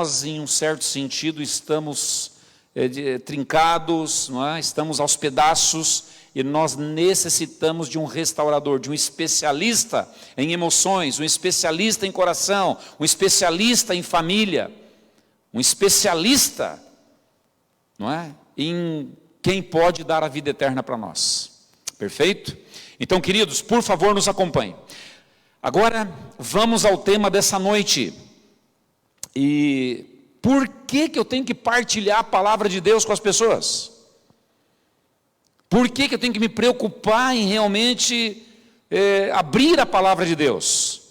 nós, em um certo sentido, estamos trincados, não é? Estamos aos pedaços, e nós necessitamos de um restaurador, de um especialista em emoções, um especialista em coração, um especialista em família, um especialista, não é? Em quem pode dar a vida eterna para nós. Perfeito? Então, queridos, por favor, nos acompanhem. Agora, vamos ao tema dessa noite. E por que eu tenho que partilhar a palavra de Deus com as pessoas? Por que eu tenho que me preocupar em realmente abrir a palavra de Deus?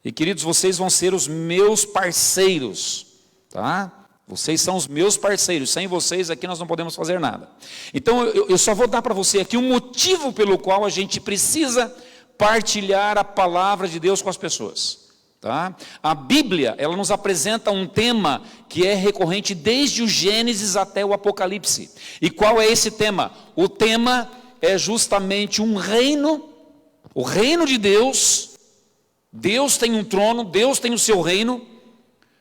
E, queridos, vocês vão ser os meus parceiros, tá? Vocês são os meus parceiros, sem vocês aqui nós não podemos fazer nada. Então eu só vou dar para você aqui um motivo pelo qual a gente precisa partilhar a palavra de Deus com as pessoas. Tá? A Bíblia, ela nos apresenta um tema que é recorrente desde o Gênesis até o Apocalipse. E qual é esse tema? O tema é justamente um reino, o reino de Deus. Deus tem um trono, Deus tem o seu reino,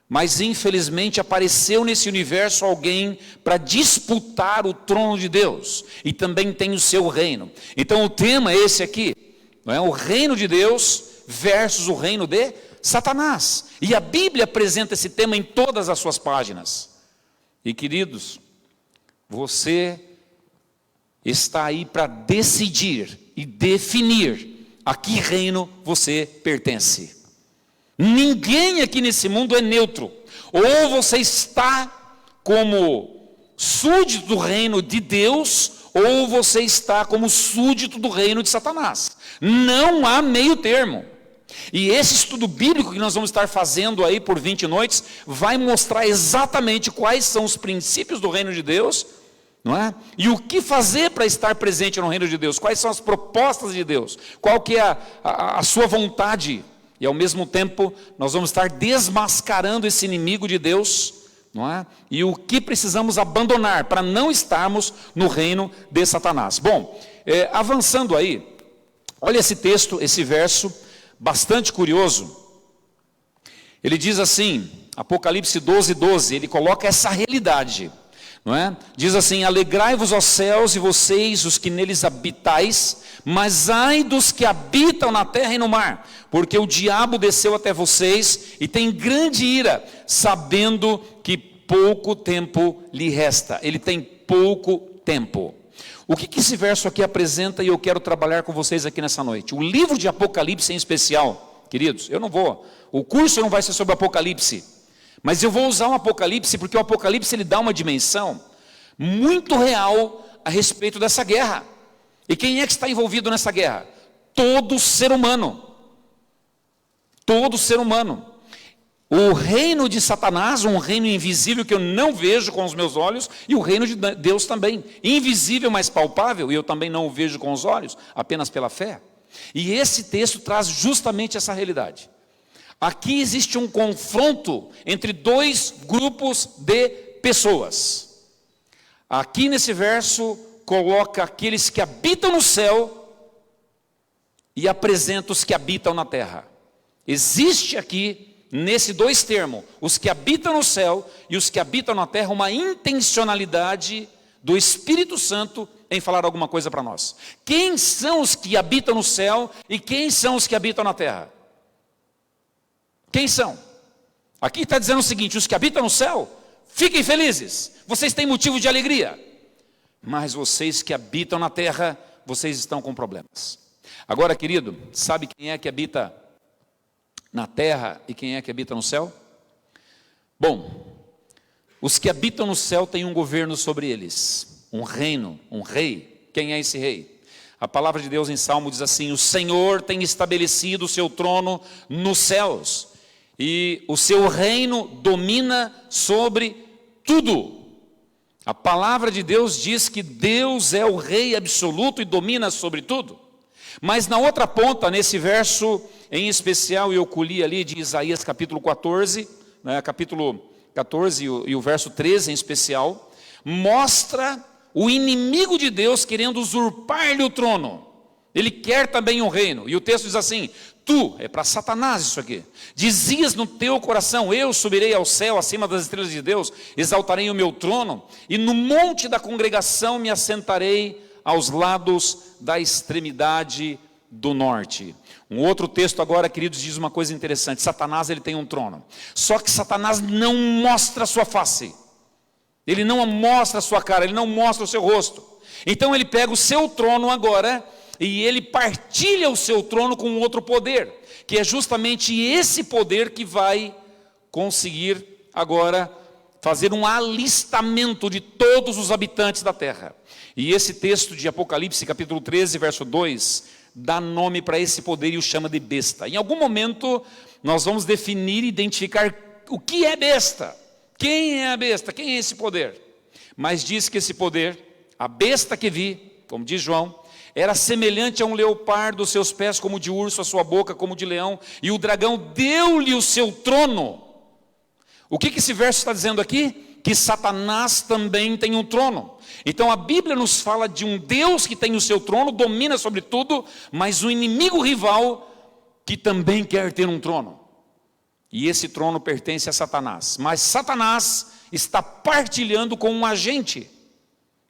mas infelizmente apareceu nesse universo alguém para disputar o trono de Deus, e também tem o seu reino. Então o tema é esse aqui, não é? O reino de Deus versus o reino de Satanás. E a Bíblia apresenta esse tema em todas as suas páginas. E, queridos, você está aí para decidir e definir a que reino você pertence. Ninguém aqui nesse mundo é neutro. Ou você está como súdito do reino de Deus, ou você está como súdito do reino de Satanás. Não há meio termo. E esse estudo bíblico que nós vamos estar fazendo aí por 20 noites, vai mostrar exatamente quais são os princípios do reino de Deus, não é? E o que fazer para estar presente no reino de Deus, quais são as propostas de Deus, qual que é a sua vontade. E ao mesmo tempo, nós vamos estar desmascarando esse inimigo de Deus, não é? E o que precisamos abandonar para não estarmos no reino de Satanás. Bom, avançando aí, olha esse texto, esse verso, bastante curioso. Ele diz assim, Apocalipse 12:12, ele coloca essa realidade, não é? Diz assim: alegrai-vos, ó céus, e vocês, os que neles habitais, mas ai dos que habitam na terra e no mar, porque o diabo desceu até vocês e tem grande ira, sabendo que pouco tempo lhe resta. Ele tem pouco tempo. O que esse verso aqui apresenta, e eu quero trabalhar com vocês aqui nessa noite? O livro de Apocalipse em especial, queridos, o curso não vai ser sobre Apocalipse, mas eu vou usar um Apocalipse, porque o Apocalipse ele dá uma dimensão muito real a respeito dessa guerra. E quem é que está envolvido nessa guerra? Todo ser humano. Todo ser humano. O reino de Satanás, um reino invisível que eu não vejo com os meus olhos, e o reino de Deus também, invisível, mas palpável, e eu também não o vejo com os olhos, apenas pela fé. E esse texto traz justamente essa realidade. Aqui existe um confronto entre dois grupos de pessoas. Aqui nesse verso, coloca aqueles que habitam no céu e apresenta os que habitam na terra. Existe aqui, nesse dois termos, os que habitam no céu e os que habitam na terra, uma intencionalidade do Espírito Santo em falar alguma coisa para nós. Quem são os que habitam no céu e quem são os que habitam na terra? Quem são? Aqui está dizendo o seguinte: os que habitam no céu, fiquem felizes, vocês têm motivo de alegria. Mas vocês que habitam na terra, vocês estão com problemas. Agora, querido, sabe quem é que habita na terra e quem é que habita no céu? Bom, os que habitam no céu têm um governo sobre eles, um reino, um rei. Quem é esse rei? A palavra de Deus em Salmo diz assim: o Senhor tem estabelecido o seu trono nos céus, e o seu reino domina sobre tudo. A palavra de Deus diz que Deus é o rei absoluto e domina sobre tudo. Mas na outra ponta, nesse verso em especial, eu colhi ali de Isaías capítulo 14, né, capítulo 14 e o verso 13 em especial, mostra o inimigo de Deus querendo usurpar-lhe o trono. Ele quer também um reino, e o texto diz assim: Tu, é para Satanás isso aqui, dizias no teu coração: eu subirei ao céu acima das estrelas de Deus, exaltarei o meu trono, e no monte da congregação me assentarei aos lados da extremidade do norte. Um outro texto agora, queridos, diz uma coisa interessante. Satanás, ele tem um trono, só que Satanás não mostra a sua face, ele não mostra a sua cara, ele não mostra o seu rosto. Então ele pega o seu trono agora e ele partilha o seu trono com outro poder, que é justamente esse poder que vai conseguir agora fazer um alistamento de todos os habitantes da terra. E esse texto de Apocalipse, capítulo 13, verso 2, dá nome para esse poder e o chama de besta. Em algum momento nós vamos definir e identificar o que é besta, quem é a besta, quem é esse poder. Mas diz que esse poder, a besta que vi, como diz João, era semelhante a um leopardo, os seus pés como de urso, a sua boca como de leão, e o dragão deu-lhe o seu trono. O que esse verso está dizendo aqui? Que Satanás também tem um trono. Então a Bíblia nos fala de um Deus que tem o seu trono, domina sobre tudo, mas um inimigo rival que também quer ter um trono. E esse trono pertence a Satanás. Mas Satanás está partilhando com um agente.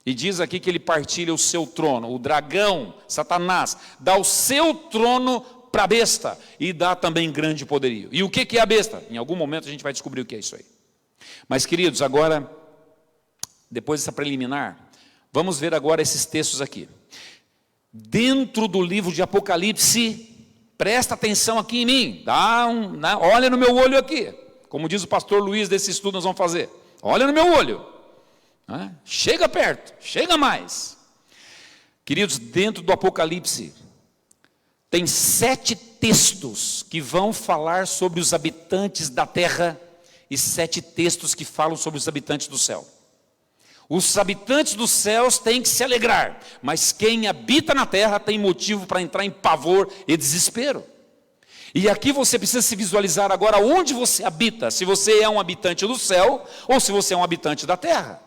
E diz aqui que ele partilha o seu trono. O dragão, Satanás, dá o seu trono para a besta e dá também grande poderio. E o que é a besta? Em algum momento a gente vai descobrir o que é isso aí. Mas, queridos, agora, depois dessa preliminar, vamos ver agora esses textos aqui. Dentro do livro de Apocalipse, presta atenção aqui em mim, olha no meu olho aqui. Como diz o pastor Luiz, desse estudo nós vamos fazer. Olha no meu olho. Chega perto, chega mais. Queridos, dentro do Apocalipse tem 7 textos que vão falar sobre os habitantes da terra e 7 textos que falam sobre os habitantes do céu. Os habitantes dos céus têm que se alegrar, mas quem habita na terra tem motivo para entrar em pavor e desespero. E aqui você precisa se visualizar agora onde você habita, se você é um habitante do céu ou se você é um habitante da terra.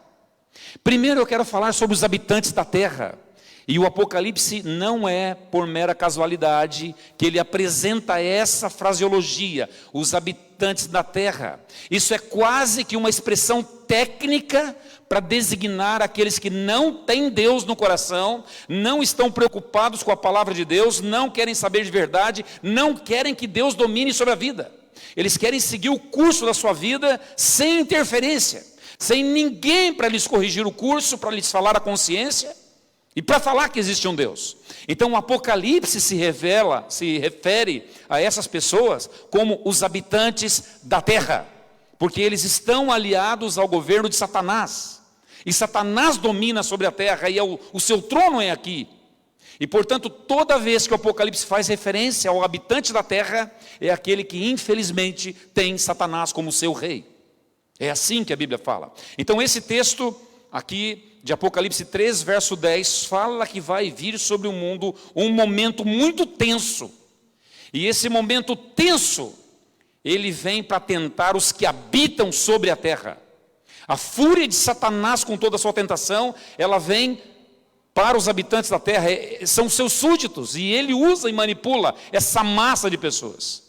Primeiro eu quero falar sobre os habitantes da terra. E o Apocalipse não é por mera casualidade que ele apresenta essa fraseologia, os habitantes da terra. Isso é quase que uma expressão técnica para designar aqueles que não têm Deus no coração, não estão preocupados com a palavra de Deus, não querem saber de verdade, não querem que Deus domine sobre a vida. Eles querem seguir o curso da sua vida sem interferência, sem ninguém para lhes corrigir o curso, para lhes falar a consciência e para falar que existe um Deus. Então o Apocalipse se refere a essas pessoas como os habitantes da terra, porque eles estão aliados ao governo de Satanás, e Satanás domina sobre a terra, e o seu trono é aqui. E portanto, toda vez que o Apocalipse faz referência ao habitante da terra, é aquele que infelizmente tem Satanás como seu rei. É assim que a Bíblia fala. Então esse texto aqui de Apocalipse 3, verso 10, fala que vai vir sobre o mundo um momento muito tenso. E esse momento tenso, ele vem para tentar os que habitam sobre a terra. A fúria de Satanás com toda a sua tentação, ela vem para os habitantes da terra, são seus súditos, e ele usa e manipula essa massa de pessoas.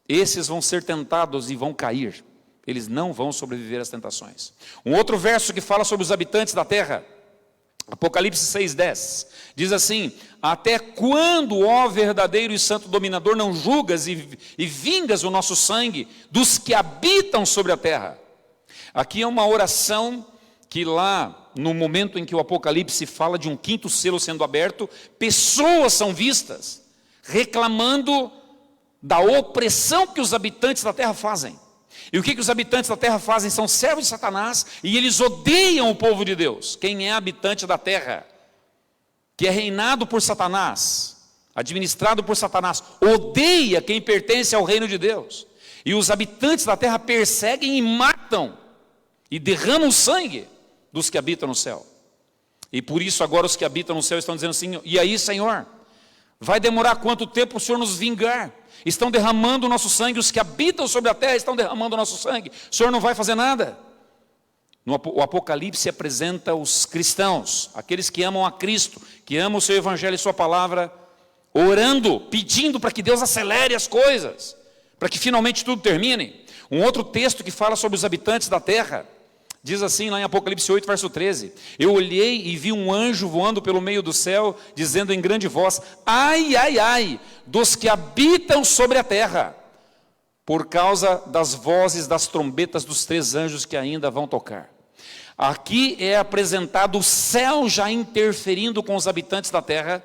Esses vão ser tentados e vão cair. Eles não vão sobreviver às tentações. Um outro verso que fala sobre os habitantes da terra, Apocalipse 6:10, diz assim: até quando, ó verdadeiro e santo dominador, não julgas e vingas o nosso sangue dos que habitam sobre a terra? Aqui é uma oração que lá, no momento em que o Apocalipse fala de um 5º selo sendo aberto, pessoas são vistas reclamando da opressão que os habitantes da terra fazem. E o que os habitantes da terra fazem? São servos de Satanás e eles odeiam o povo de Deus. Quem é habitante da terra, que é reinado por Satanás, administrado por Satanás, odeia quem pertence ao reino de Deus. E os habitantes da terra perseguem e matam e derramam sangue dos que habitam no céu. E por isso agora os que habitam no céu estão dizendo assim: e aí, Senhor, vai demorar quanto tempo o Senhor nos vingar? Estão derramando o nosso sangue, os que habitam sobre a terra estão derramando o nosso sangue. O Senhor não vai fazer nada? O Apocalipse apresenta os cristãos, aqueles que amam a Cristo, que amam o seu evangelho e sua palavra, orando, pedindo para que Deus acelere as coisas, para que finalmente tudo termine. Um outro texto que fala sobre os habitantes da terra, diz assim lá em Apocalipse 8, verso 13: eu olhei e vi um anjo voando pelo meio do céu, dizendo em grande voz: ai, ai, ai, dos que habitam sobre a terra, por causa das vozes das trombetas dos 3 anjos que ainda vão tocar. Aqui é apresentado o céu já interferindo com os habitantes da terra,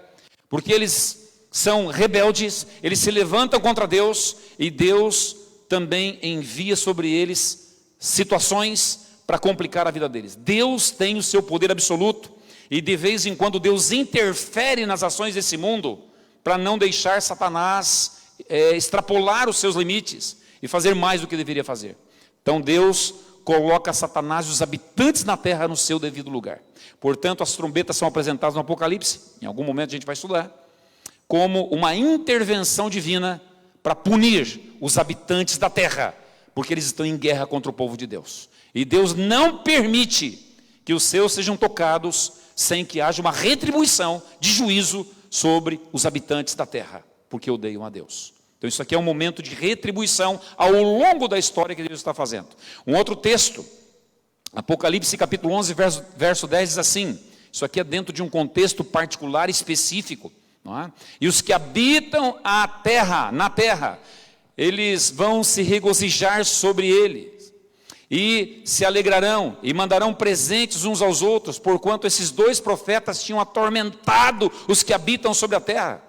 porque eles são rebeldes, eles se levantam contra Deus, e Deus também envia sobre eles situações para complicar a vida deles. Deus tem o seu poder absoluto, e de vez em quando Deus interfere nas ações desse mundo, para não deixar Satanás extrapolar os seus limites, e fazer mais do que deveria fazer. Então Deus coloca Satanás e os habitantes na terra no seu devido lugar. Portanto, as trombetas são apresentadas no Apocalipse, em algum momento a gente vai estudar, como uma intervenção divina para punir os habitantes da terra, porque eles estão em guerra contra o povo de Deus. E Deus não permite que os seus sejam tocados sem que haja uma retribuição de juízo sobre os habitantes da terra, porque odeiam a Deus. Então isso aqui é um momento de retribuição ao longo da história que Deus está fazendo. Um outro texto, Apocalipse capítulo 11, verso 10 diz assim, isso aqui é dentro de um contexto particular específico, não é? E os que habitam a terra, na terra, eles vão se regozijar sobre eles, e se alegrarão, e mandarão presentes uns aos outros, porquanto esses 2 profetas tinham atormentado os que habitam sobre a terra.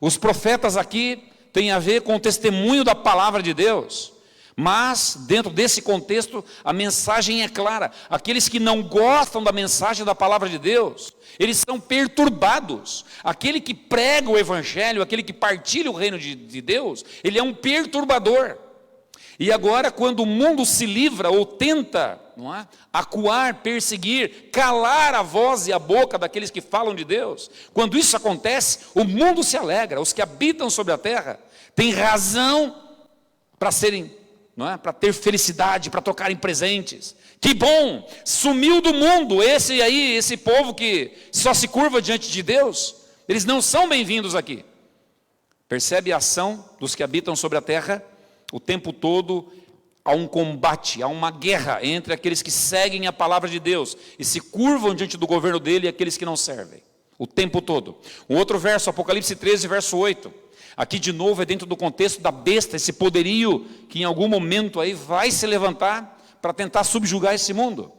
Os profetas aqui têm a ver com o testemunho da palavra de Deus, mas dentro desse contexto a mensagem é clara. Aqueles que não gostam da mensagem da palavra de Deus, eles são perturbados. Aquele que prega o evangelho, aquele que partilha o reino de Deus, ele é um perturbador. E agora, quando o mundo se livra ou tenta, não é, acuar, perseguir, calar a voz e a boca daqueles que falam de Deus, quando isso acontece, o mundo se alegra. Os que habitam sobre a terra têm razão para serem, não é, para ter felicidade, para tocarem presentes. Que bom, sumiu do mundo esse povo que só se curva diante de Deus. Eles não são bem-vindos aqui. Percebe a ação dos que habitam sobre a terra? O tempo todo há um combate, há uma guerra entre aqueles que seguem a palavra de Deus e se curvam diante do governo dele, e aqueles que não servem, o tempo todo. Um outro verso, Apocalipse 13, verso 8, aqui de novo é dentro do contexto da besta, esse poderio que em algum momento aí vai se levantar para tentar subjugar esse mundo,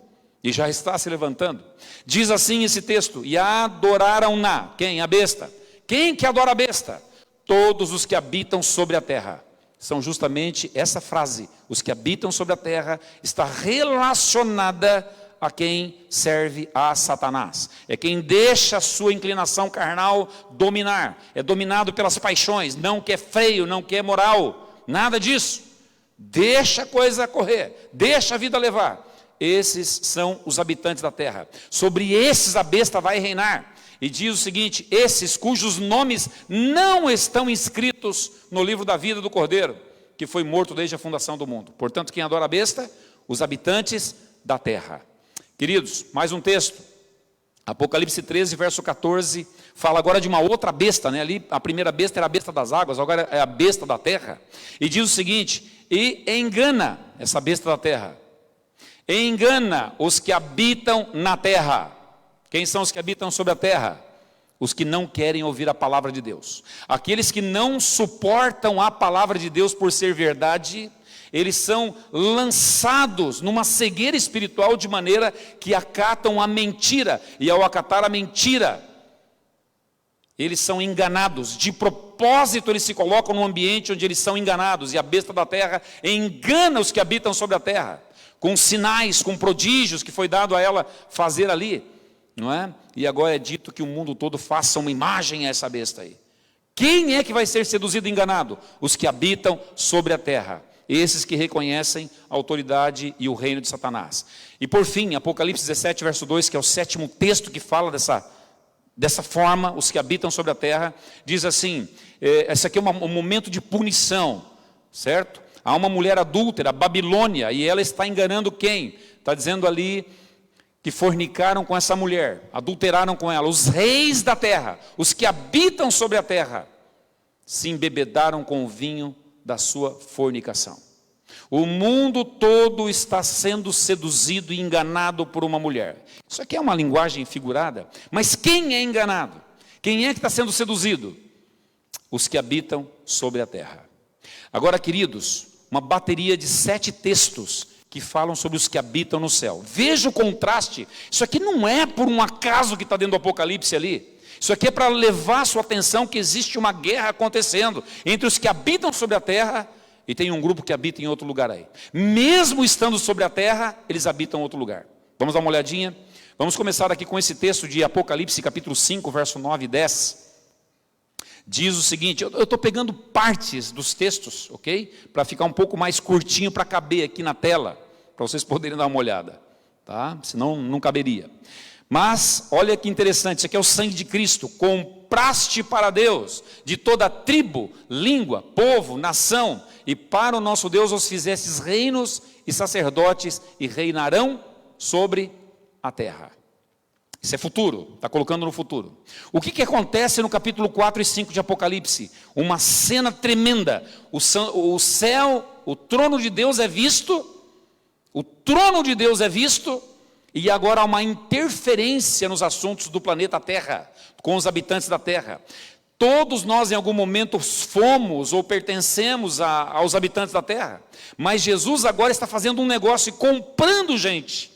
e já está se levantando. Diz assim esse texto: e adoraram-na, quem? A besta. Quem que adora a besta? Todos os que habitam sobre a terra. São justamente essa frase, os que habitam sobre a terra, está relacionada a quem serve a Satanás. É quem deixa a sua inclinação carnal dominar, é dominado pelas paixões, não quer freio, não quer moral, nada disso. Deixa a coisa correr, deixa a vida levar. Esses são os habitantes da terra. Sobre esses a besta vai reinar. E diz o seguinte: esses cujos nomes não estão inscritos no livro da vida do Cordeiro, que foi morto desde a fundação do mundo. Portanto, quem adora a besta? Os habitantes da terra. Queridos, mais um texto. Apocalipse 13, verso 14, fala agora de uma outra besta, né? Ali a primeira besta era a besta das águas, agora é a besta da terra. E diz o seguinte: e engana, essa besta da terra, engana os que habitam na terra. Quem são os que habitam sobre a terra? Os que não querem ouvir a palavra de Deus. Aqueles que não suportam a palavra de Deus por ser verdade, eles são lançados numa cegueira espiritual de maneira que acatam a mentira. E ao acatar a mentira, eles são enganados. De propósito eles se colocam num ambiente onde eles são enganados. E a besta da terra engana os que habitam sobre a terra, com sinais, com prodígios que foi dado a ela fazer ali. Não é? E agora é dito que o mundo todo faça uma imagem a essa besta aí. Quem é que vai ser seduzido e enganado? Os que habitam sobre a terra, esses que reconhecem a autoridade e o reino de Satanás. E por fim, Apocalipse 17, verso 2, que é o 7º texto que fala dessa forma, os que habitam sobre a terra, diz assim, esse aqui é um momento de punição, certo? Há uma mulher adúltera, Babilônia, e ela está enganando quem? Está dizendo ali que fornicaram com essa mulher, adulteraram com ela, os reis da terra, os que habitam sobre a terra, se embebedaram com o vinho da sua fornicação. O mundo todo está sendo seduzido e enganado por uma mulher. Isso aqui é uma linguagem figurada, mas quem é enganado? Quem é que está sendo seduzido? Os que habitam sobre a terra. Agora, queridos, uma bateria de 7 textos que falam sobre os que habitam no céu. Veja o contraste. Isso aqui não é por um acaso que está dentro do Apocalipse ali. Isso aqui é para levar a sua atenção que existe uma guerra acontecendo entre os que habitam sobre a terra e tem um grupo que habita em outro lugar aí. Mesmo estando sobre a terra, eles habitam em outro lugar. Vamos dar uma olhadinha? Vamos começar aqui com esse texto de Apocalipse, capítulo 5, verso 9 e 10. Diz o seguinte, eu estou pegando partes dos textos, ok? Para ficar um pouco mais curtinho, para caber aqui na tela, para vocês poderem dar uma olhada, tá? Senão não caberia. Mas, olha que interessante, isso aqui é o sangue de Cristo, compraste para Deus, de toda tribo, língua, povo, nação, e para o nosso Deus os fizestes reinos e sacerdotes, e reinarão sobre a terra. Isso é futuro, está colocando no futuro. O que acontece no capítulo 4 e 5 de Apocalipse? Uma cena tremenda. O céu, o trono de Deus é visto, e agora há uma interferência nos assuntos do planeta Terra, com os habitantes da Terra. Todos nós em algum momento fomos ou pertencemos aos habitantes da Terra, mas Jesus agora está fazendo um negócio e comprando gente.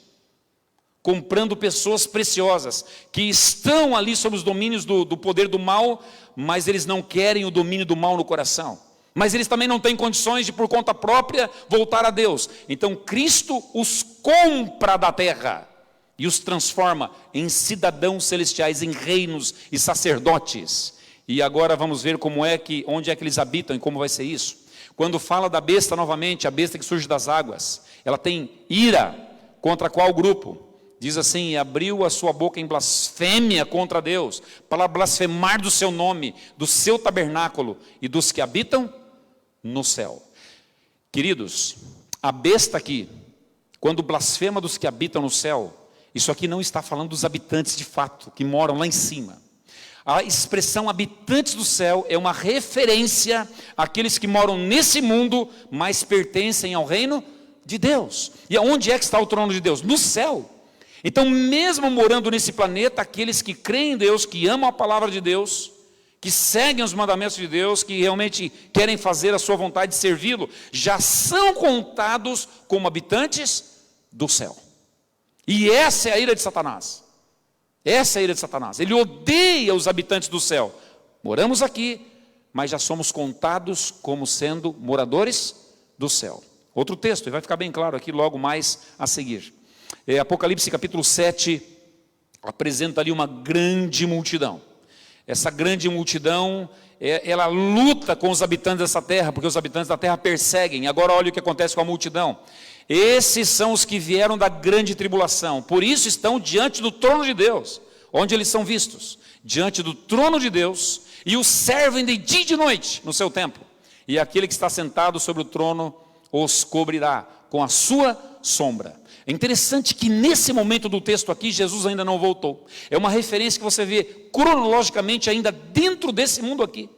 Comprando pessoas preciosas, que estão ali sob os domínios do poder do mal, mas eles não querem o domínio do mal no coração. Mas eles também não têm condições de, por conta própria, voltar a Deus. Então Cristo os compra da terra e os transforma em cidadãos celestiais, em reinos e sacerdotes. E agora vamos ver onde é que eles habitam e como vai ser isso. Quando fala da besta novamente, a besta que surge das águas, ela tem ira contra qual grupo? Diz assim, abriu a sua boca em blasfêmia contra Deus, para blasfemar do seu nome, do seu tabernáculo e dos que habitam no céu. Queridos, a besta aqui, quando blasfema dos que habitam no céu, isso aqui não está falando dos habitantes de fato, que moram lá em cima. A expressão habitantes do céu é uma referência àqueles que moram nesse mundo, mas pertencem ao reino de Deus. E aonde é que está o trono de Deus? No céu. Então, mesmo morando nesse planeta, aqueles que creem em Deus, que amam a palavra de Deus, que seguem os mandamentos de Deus, que realmente querem fazer a sua vontade de servi-lo, já são contados como habitantes do céu. E essa é a ira de Satanás. Essa é a ira de Satanás. Ele odeia os habitantes do céu. Moramos aqui, mas já somos contados como sendo moradores do céu. Outro texto, e vai ficar bem claro aqui logo mais a seguir. Apocalipse capítulo 7 apresenta ali uma grande multidão. Essa grande multidão, ela luta com os habitantes dessa terra, porque os habitantes da terra perseguem. Agora olha o que acontece com a multidão. Esses são os que vieram da grande tribulação, por isso estão diante do trono de Deus. Onde eles são vistos? Diante do trono de Deus, e o servem de dia e de noite no seu templo. E aquele que está sentado sobre o trono os cobrirá com a sua sombra. É interessante que nesse momento do texto aqui, Jesus ainda não voltou. É uma referência que você vê cronologicamente ainda dentro desse mundo aqui.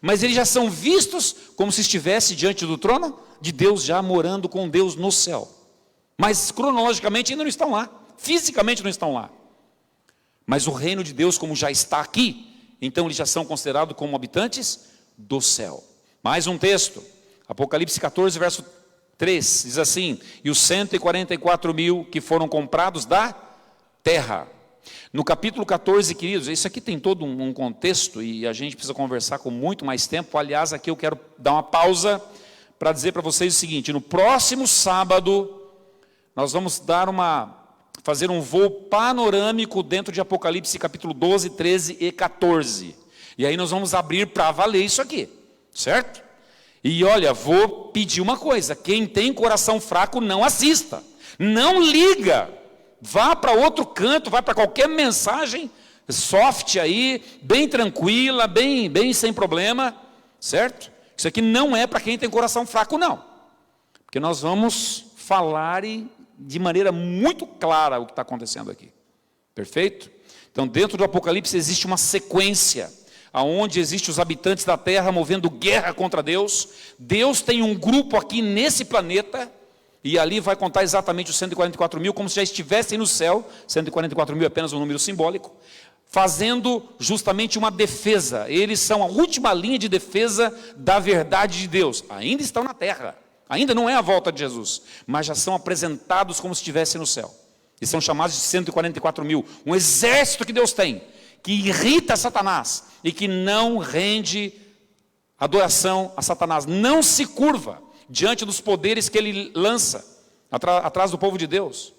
Mas eles já são vistos como se estivesse diante do trono de Deus, já morando com Deus no céu. Mas cronologicamente ainda não estão lá, fisicamente não estão lá. Mas o reino de Deus, como já está aqui, então eles já são considerados como habitantes do céu. Mais um texto, Apocalipse 14, verso 3, diz assim, e os 144 mil que foram comprados da terra. No capítulo 14, queridos, isso aqui tem todo um contexto e a gente precisa conversar com muito mais tempo. Aliás, aqui eu quero dar uma pausa para dizer para vocês o seguinte, no próximo sábado, nós vamos fazer um voo panorâmico dentro de Apocalipse capítulo 12, 13 e 14. E aí nós vamos abrir para valer isso aqui, certo? E olha, vou pedir uma coisa, quem tem coração fraco não assista, não liga, vá para outro canto, vá para qualquer mensagem soft aí, bem tranquila, bem sem problema, certo? Isso aqui não é para quem tem coração fraco não, porque nós vamos falar e de maneira muito clara o que está acontecendo aqui. Perfeito? Então, dentro do Apocalipse existe uma sequência, onde existem os habitantes da terra movendo guerra contra Deus. Deus tem um grupo aqui nesse planeta, e ali vai contar exatamente os 144 mil, como se já estivessem no céu. 144 mil é apenas um número simbólico, fazendo justamente uma defesa. Eles são a última linha de defesa da verdade de Deus. Ainda estão na terra, ainda não é a volta de Jesus, mas já são apresentados como se estivessem no céu. E são chamados de 144 mil, um exército que Deus tem, que irrita Satanás e que não rende adoração a Satanás, não se curva diante dos poderes que ele lança atrás do povo de Deus,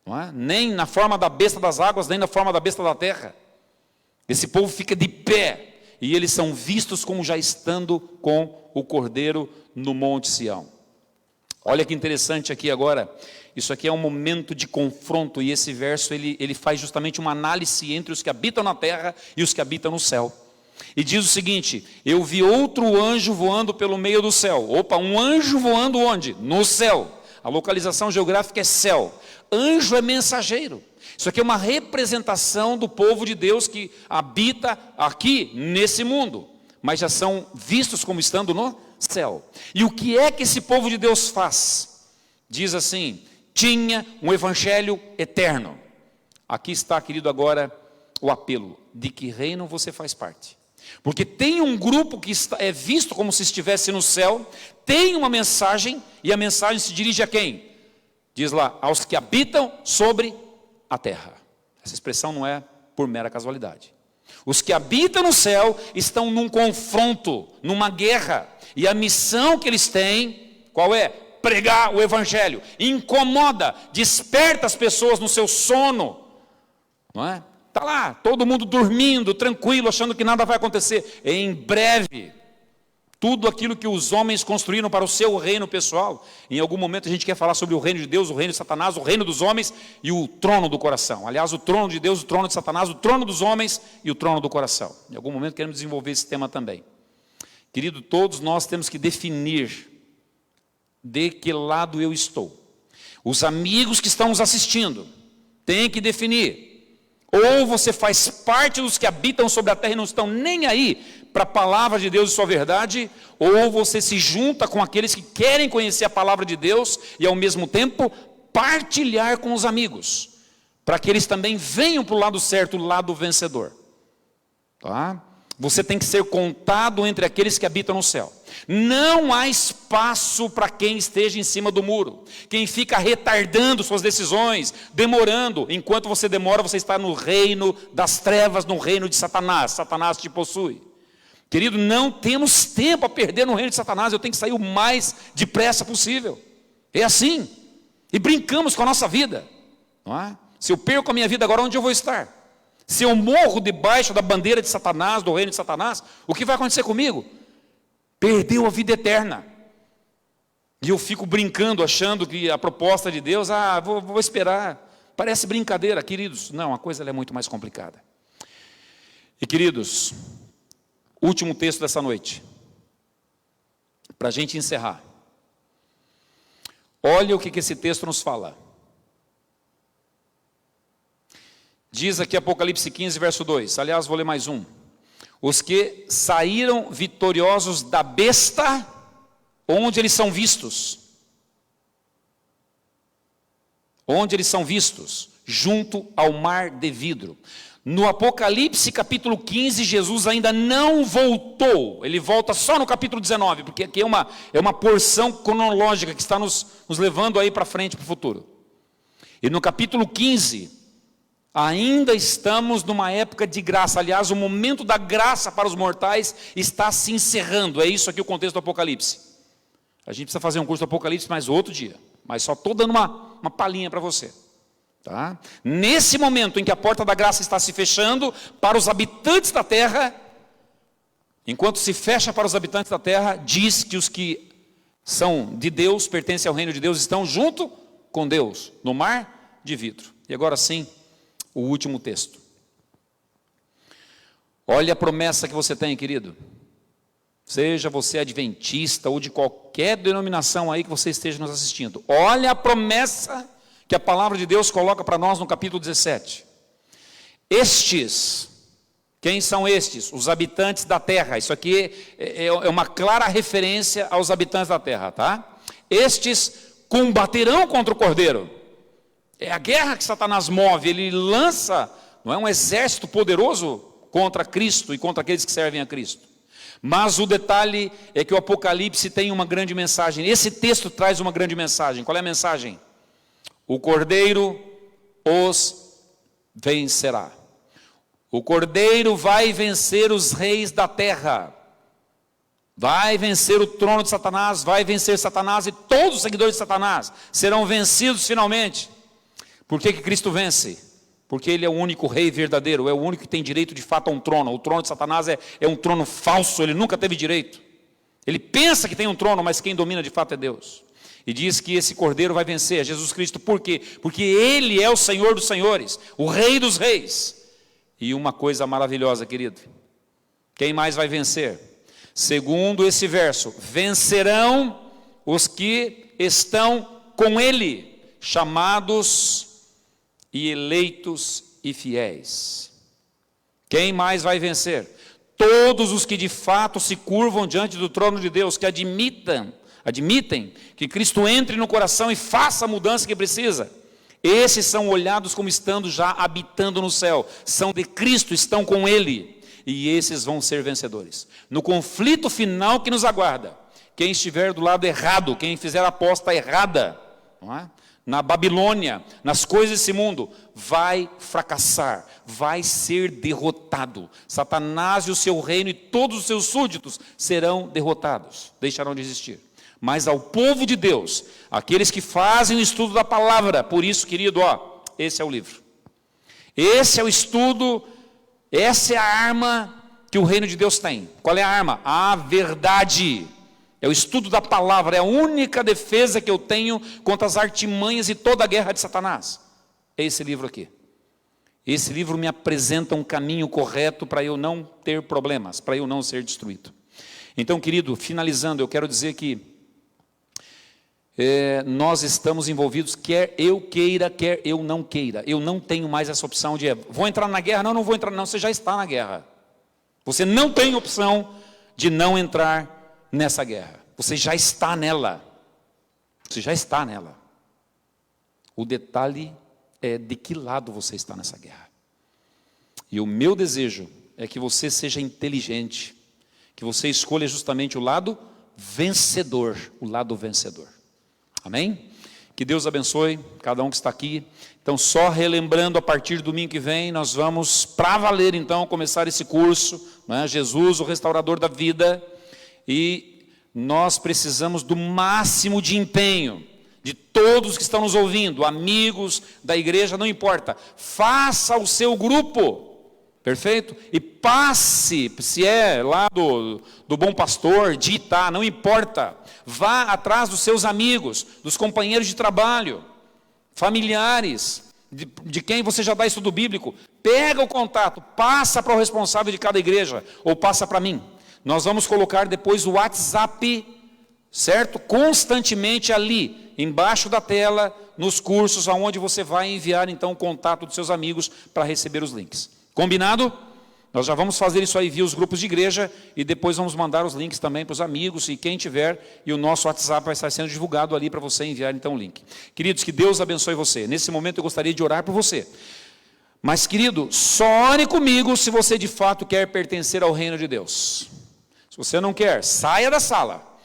não é? Nem na forma da besta das águas, nem na forma da besta da terra. Esse povo fica de pé e eles são vistos como já estando com o Cordeiro no Monte Sião. Olha que interessante aqui agora. Isso aqui é um momento de confronto, e esse verso ele faz justamente uma análise entre os que habitam na terra e os que habitam no céu. E diz o seguinte: eu vi outro anjo voando pelo meio do céu. Opa, um anjo voando onde? No céu. A localização geográfica é céu. Anjo é mensageiro. Isso aqui é uma representação do povo de Deus que habita aqui nesse mundo, mas já são vistos como estando no céu. E o que é que esse povo de Deus faz? Diz assim: tinha um evangelho eterno. Aqui está, querido, agora o apelo: de que reino você faz parte? Porque tem um grupo que é visto como se estivesse no céu, tem uma mensagem, e a mensagem se dirige a quem? Diz lá: aos que habitam sobre a terra. Essa expressão não é por mera casualidade. Os que habitam no céu estão num confronto, numa guerra, e a missão que eles têm, qual é? Pregar o evangelho. Incomoda, desperta as pessoas no seu sono, não é? Está lá, todo mundo dormindo, tranquilo, achando que nada vai acontecer. Em breve, tudo aquilo que os homens construíram para o seu reino pessoal, em algum momento a gente quer falar sobre o reino de Deus, o reino de Satanás, o reino dos homens e o trono do coração. Aliás, o trono de Deus, o trono de Satanás, o trono dos homens e o trono do coração. Em algum momento queremos desenvolver esse tema também. Querido, todos nós temos que definir de que lado eu estou. Os amigos que estão nos assistindo têm que definir: ou você faz parte dos que habitam sobre a terra e não estão nem aí para a palavra de Deus e sua verdade, ou você se junta com aqueles que querem conhecer a palavra de Deus e ao mesmo tempo partilhar com os amigos, para que eles também venham para o lado certo, o lado vencedor. Tá? Você tem que ser contado entre aqueles que habitam no céu. Não há espaço para quem esteja em cima do muro, quem fica retardando suas decisões, demorando. Enquanto você demora, você está no reino das trevas, no reino de Satanás. Satanás te possui. Querido, não temos tempo a perder no reino de Satanás. Eu tenho que sair o mais depressa possível. É assim. E brincamos com a nossa vida, não é? Se eu perco a minha vida agora, onde eu vou estar? Se eu morro debaixo da bandeira de Satanás, do reino de Satanás, o que vai acontecer comigo? Perdeu a vida eterna. E eu fico brincando, achando que a proposta de Deus, vou esperar. Parece brincadeira, queridos. Não, a coisa é muito mais complicada. E queridos, último texto dessa noite, para a gente encerrar. Olha o que esse texto nos fala. Diz aqui Apocalipse 15, verso 2. Aliás, vou ler mais um. Os que saíram vitoriosos da besta, onde eles são vistos? Onde eles são vistos? Junto ao mar de vidro. No Apocalipse capítulo 15, Jesus ainda não voltou. Ele volta só no capítulo 19, porque aqui é uma porção cronológica que está nos levando aí para frente, para o futuro. E no capítulo 15... ainda estamos numa época de graça. Aliás, o momento da graça para os mortais está se encerrando. É isso aqui o contexto do Apocalipse. A gente precisa fazer um curso do Apocalipse mais outro dia, mas só estou dando uma palhinha para você. Tá? Nesse momento em que a porta da graça está se fechando para os habitantes da terra, enquanto se fecha para os habitantes da terra, diz que os que são de Deus, pertencem ao reino de Deus, estão junto com Deus, no mar de vidro. E agora sim, o último texto. Olha a promessa que você tem, querido. Seja você adventista ou de qualquer denominação aí que você esteja nos assistindo. Olha a promessa que a palavra de Deus coloca para nós no capítulo 17. Estes, quem são estes? Os habitantes da terra. Isso aqui é uma clara referência aos habitantes da terra, tá? Estes combaterão contra o Cordeiro. É a guerra que Satanás move, ele lança, não é, um exército poderoso contra Cristo e contra aqueles que servem a Cristo. Mas o detalhe é que o Apocalipse tem uma grande mensagem. Esse texto traz uma grande mensagem. Qual é a mensagem? O Cordeiro os vencerá. O Cordeiro vai vencer os reis da terra. Vai vencer o trono de Satanás, vai vencer Satanás, e todos os seguidores de Satanás serão vencidos finalmente. Por que Cristo vence? Porque Ele é o único rei verdadeiro, é o único que tem direito de fato a um trono. O trono de Satanás é um trono falso, ele nunca teve direito. Ele pensa que tem um trono, mas quem domina de fato é Deus. E diz que esse Cordeiro vai vencer, Jesus Cristo. Por quê? Porque Ele é o Senhor dos senhores, o Rei dos reis. E uma coisa maravilhosa, querido, quem mais vai vencer? Segundo esse verso, vencerão os que estão com Ele, chamados e eleitos e fiéis. Quem mais vai vencer? Todos os que de fato se curvam diante do trono de Deus, que admitem que Cristo entre no coração e faça a mudança que precisa. Esses são olhados como estando já habitando no céu, são de Cristo, estão com Ele, e esses vão ser vencedores. No conflito final que nos aguarda, quem estiver do lado errado, quem fizer a aposta errada, não é? Na Babilônia, nas coisas desse mundo, vai fracassar, vai ser derrotado. Satanás e o seu reino e todos os seus súditos serão derrotados, deixarão de existir. Mas ao povo de Deus, aqueles que fazem o estudo da palavra, por isso, querido, esse é o livro. Esse é o estudo, essa é a arma que o reino de Deus tem. Qual é a arma? A verdade. É o estudo da palavra, é a única defesa que eu tenho contra as artimanhas e toda a guerra de Satanás. É esse livro aqui. Esse livro me apresenta um caminho correto para eu não ter problemas, para eu não ser destruído. Então, querido, finalizando, eu quero dizer que nós estamos envolvidos, quer eu queira, quer eu não queira. Eu não tenho mais essa opção de, vou entrar na guerra? Não vou entrar, não, você já está na guerra. Você não tem opção de não entrar nessa guerra. Você já está nela. Você já está nela. O detalhe é de que lado você está nessa guerra. E o meu desejo é que você seja inteligente, que você escolha justamente o lado vencedor, o lado vencedor. Amém? Que Deus abençoe cada um que está aqui. Então, só relembrando, a partir do domingo que vem, nós vamos, para valer então, começar esse curso, né? Jesus, o restaurador da vida. E nós precisamos do máximo de empenho de todos que estão nos ouvindo, amigos da igreja, não importa. Faça o seu grupo. Perfeito? E passe, se é lá do Bom Pastor, de Itá, não importa. Vá atrás dos seus amigos, dos companheiros de trabalho, familiares, de quem você já dá estudo bíblico. Pega o contato, passa para o responsável de cada igreja, ou passa para mim. Nós vamos colocar depois o WhatsApp, certo? Constantemente ali, embaixo da tela, nos cursos, aonde você vai enviar então o contato dos seus amigos para receber os links. Combinado? Nós já vamos fazer isso aí via os grupos de igreja e depois vamos mandar os links também para os amigos e quem tiver, e o nosso WhatsApp vai estar sendo divulgado ali para você enviar então o link. Queridos, que Deus abençoe você. Nesse momento eu gostaria de orar por você. Mas, querido, só ore comigo se você de fato quer pertencer ao reino de Deus. Se você não quer, saia da sala,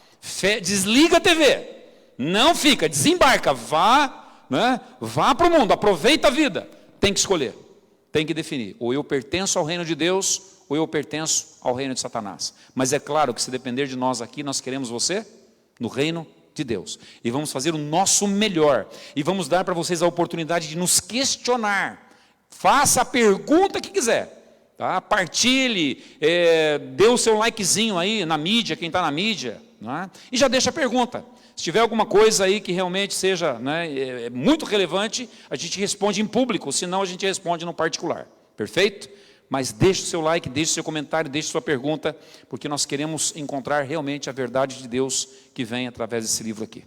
desliga a TV, não fica, desembarca, vá, né? Vá para o mundo, aproveita a vida. Tem que escolher. Tem que definir, ou eu pertenço ao reino de Deus, ou eu pertenço ao reino de Satanás. Mas é claro que se depender de nós aqui, nós queremos você no reino de Deus. E vamos fazer o nosso melhor. E vamos dar para vocês a oportunidade de nos questionar. Faça a pergunta que quiser. Tá? Partilhe, dê o seu likezinho aí na mídia, quem está na mídia. Não é? E já deixa a pergunta. Se tiver alguma coisa aí que realmente seja, né, muito relevante, a gente responde em público, senão a gente responde no particular. Perfeito? Mas deixe o seu like, deixe o seu comentário, deixe sua pergunta, porque nós queremos encontrar realmente a verdade de Deus que vem através desse livro aqui.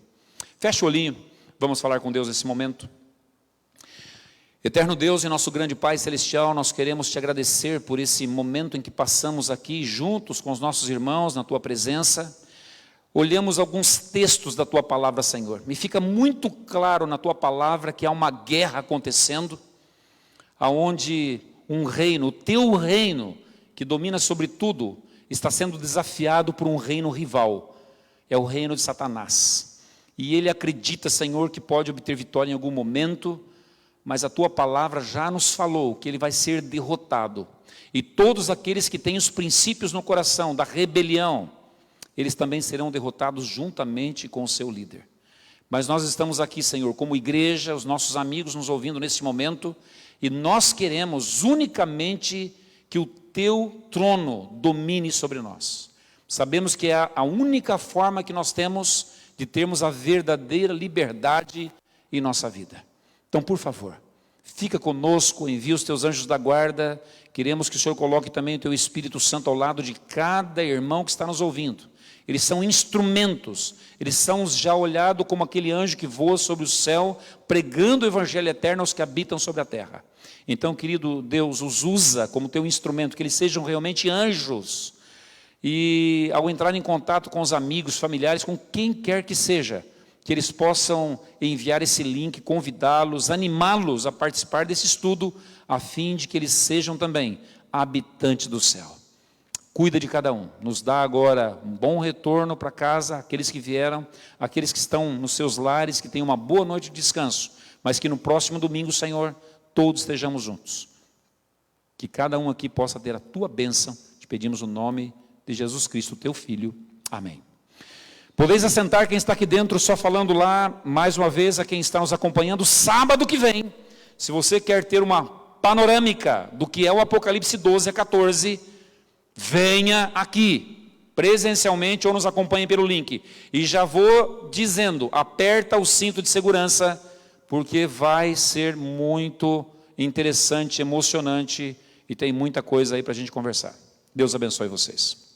Feche o olhinho, vamos falar com Deus nesse momento. Eterno Deus e nosso grande Pai Celestial, nós queremos te agradecer por esse momento em que passamos aqui juntos com os nossos irmãos na tua presença. Olhamos alguns textos da tua palavra, Senhor. Me fica muito claro na tua palavra que há uma guerra acontecendo, aonde um reino, o teu reino, que domina sobre tudo, está sendo desafiado por um reino rival. É o reino de Satanás. E ele acredita, Senhor, que pode obter vitória em algum momento, mas a tua palavra já nos falou que ele vai ser derrotado. E todos aqueles que têm os princípios no coração da rebelião, eles também serão derrotados juntamente com o seu líder. Mas nós estamos aqui, Senhor, como igreja, os nossos amigos nos ouvindo nesse momento, e nós queremos unicamente que o teu trono domine sobre nós. Sabemos que é a única forma que nós temos de termos a verdadeira liberdade em nossa vida. Então, por favor, fica conosco, envia os teus anjos da guarda. Queremos que o Senhor coloque também o teu Espírito Santo ao lado de cada irmão que está nos ouvindo. Eles são instrumentos, eles são já olhados como aquele anjo que voa sobre o céu, pregando o evangelho eterno aos que habitam sobre a terra. Então, querido Deus, os usa como teu instrumento, que eles sejam realmente anjos. E ao entrar em contato com os amigos, familiares, com quem quer que seja, que eles possam enviar esse link, convidá-los, animá-los a participar desse estudo, a fim de que eles sejam também habitantes do céu. Cuida de cada um, nos dá agora um bom retorno para casa, aqueles que vieram, aqueles que estão nos seus lares, que tenham uma boa noite de descanso, mas que no próximo domingo, Senhor, todos estejamos juntos. Que cada um aqui possa ter a tua bênção, te pedimos o nome de Jesus Cristo, teu Filho. Amém. Podeis assentar quem está aqui dentro, só falando lá, mais uma vez, a quem está nos acompanhando, sábado que vem, se você quer ter uma panorâmica do que é o Apocalipse 12 a 14, venha aqui, presencialmente, ou nos acompanhe pelo link. E já vou dizendo, aperta o cinto de segurança, porque vai ser muito interessante, emocionante, e tem muita coisa aí para a gente conversar. Deus abençoe vocês.